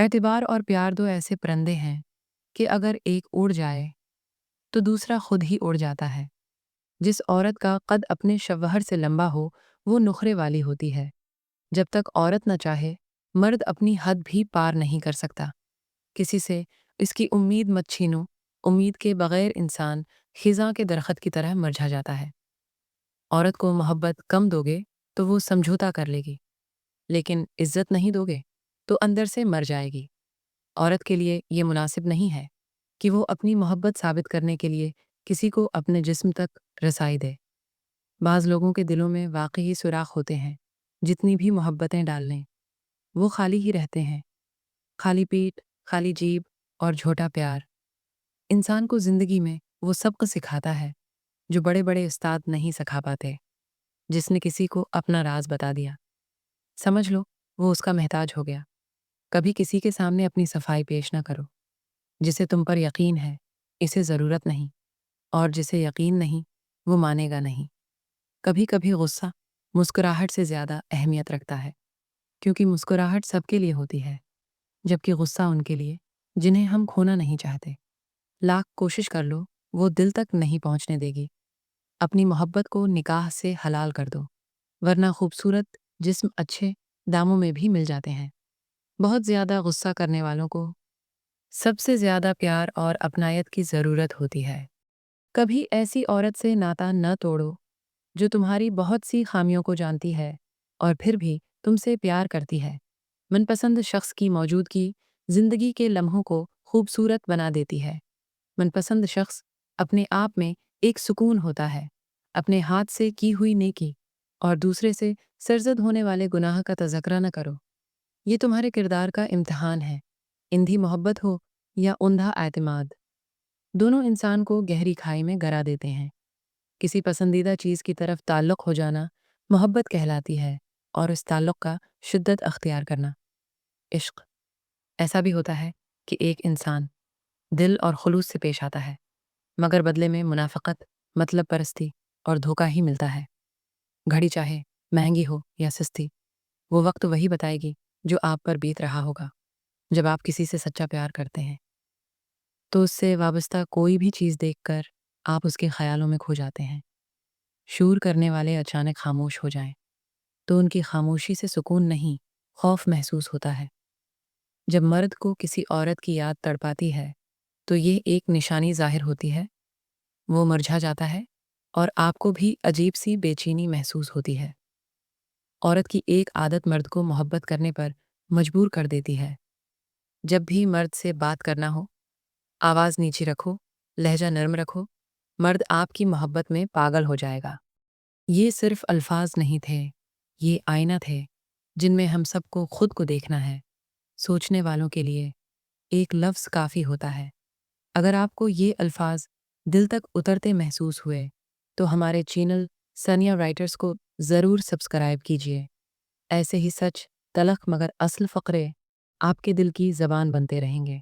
اعتبار اور پیار دو ایسے پرندے ہیں کہ اگر ایک اڑ جائے تو دوسرا خود ہی اڑ جاتا ہے۔ جس عورت کا قد اپنے شوہر سے لمبا ہو وہ نخرے والی ہوتی ہے۔ جب تک عورت نہ چاہے مرد اپنی حد بھی پار نہیں کر سکتا۔ کسی سے اس کی امید مت چھینو، امید کے بغیر انسان خزاں کے درخت کی طرح مرجھا جاتا ہے۔ عورت کو محبت کم دو گے تو وہ سمجھوتا کر لے گی، لیکن عزت نہیں دو گے تو اندر سے مر جائے گی۔ عورت کے لیے یہ مناسب نہیں ہے کہ وہ اپنی محبت ثابت کرنے کے لیے کسی کو اپنے جسم تک رسائی دے۔ بعض لوگوں کے دلوں میں واقعی سوراخ ہوتے ہیں، جتنی بھی محبتیں ڈال لیں وہ خالی ہی رہتے ہیں۔ خالی پیٹ، خالی جیب اور جھوٹا پیار۔ انسان کو زندگی میں وہ سبق سکھاتا ہے جو بڑے بڑے استاد نہیں سکھا پاتے۔ جس نے کسی کو اپنا راز بتا دیا، سمجھ لو وہ اس کا محتاج ہو گیا۔ کبھی کسی کے سامنے اپنی صفائی پیش نہ کرو۔ جسے تم پر یقین ہے اسے ضرورت نہیں، اور جسے یقین نہیں وہ مانے گا نہیں۔ کبھی کبھی غصہ مسکراہٹ سے زیادہ اہمیت رکھتا ہے، کیونکہ مسکراہٹ سب کے لیے ہوتی ہے، جبکہ غصہ ان کے لیے جنہیں ہم کھونا نہیں چاہتے۔ لاکھ کوشش کر لو وہ دل تک نہیں پہنچنے دے گی۔ اپنی محبت کو نکاح سے حلال کر دو، ورنہ خوبصورت جسم اچھے داموں میں بھی مل جاتے ہیں۔ بہت زیادہ غصہ کرنے والوں کو سب سے زیادہ پیار اور اپنائیت کی ضرورت ہوتی ہے۔ کبھی ایسی عورت سے ناتا نہ توڑو جو تمہاری بہت سی خامیوں کو جانتی ہے اور پھر بھی تم سے پیار کرتی ہے۔ من پسند شخص کی موجودگی زندگی کے لمحوں کو خوبصورت بنا دیتی ہے۔ من پسند شخص اپنے آپ میں ایک سکون ہوتا ہے۔ اپنے ہاتھ سے کی ہوئی نیکی اور دوسرے سے سرزد ہونے والے گناہ کا تذکرہ نہ کرو۔ یہ تمہارے کردار کا امتحان ہے۔ اندھی محبت ہو یا اندھا اعتماد، دونوں انسان کو گہری کھائی میں گرا دیتے ہیں۔ کسی پسندیدہ چیز کی طرف تعلق ہو جانا محبت کہلاتی ہے، اور اس تعلق کا شدت اختیار کرنا عشق۔ ایسا بھی ہوتا ہے کہ ایک انسان دل اور خلوص سے پیش آتا ہے، مگر بدلے میں منافقت، مطلب پرستی اور دھوکہ ہی ملتا ہے۔ گھڑی چاہے مہنگی ہو یا سستی، وہ وقت وہی بتائے گی جو آپ پر بیت رہا ہوگا۔ جب آپ کسی سے سچا پیار کرتے ہیں تو اس سے وابستہ کوئی بھی چیز دیکھ کر آپ اس کے خیالوں میں کھو جاتے ہیں۔ شور کرنے والے اچانک خاموش ہو جائیں تو ان کی خاموشی سے سکون نہیں، خوف محسوس ہوتا ہے۔ جب مرد کو کسی عورت کی یاد تڑپاتی ہے تو یہ ایک نشانی ظاہر ہوتی ہے، وہ مرجھا جاتا ہے اور آپ کو بھی عجیب سی بے چینی محسوس ہوتی ہے۔ عورت کی ایک عادت مرد کو محبت کرنے پر مجبور کر دیتی ہے۔ جب بھی مرد سے بات کرنا ہو، آواز نیچی رکھو، لہجہ نرم رکھو، مرد آپ کی محبت میں پاگل ہو جائے گا۔ یہ صرف الفاظ نہیں تھے، یہ آئینہ تھے جن میں ہم سب کو خود کو دیکھنا ہے۔ سوچنے والوں کے لیے ایک لفظ کافی ہوتا ہے۔ اگر آپ کو یہ الفاظ دل تک اترتے محسوس ہوئے تو ہمارے چینل ثانیہ رائٹرز کو ضرور سبسکرائب کیجیے۔ ایسے ہی سچ، تلخ مگر اصل فقرے آپ کے دل کی زبان بنتے رہیں گے۔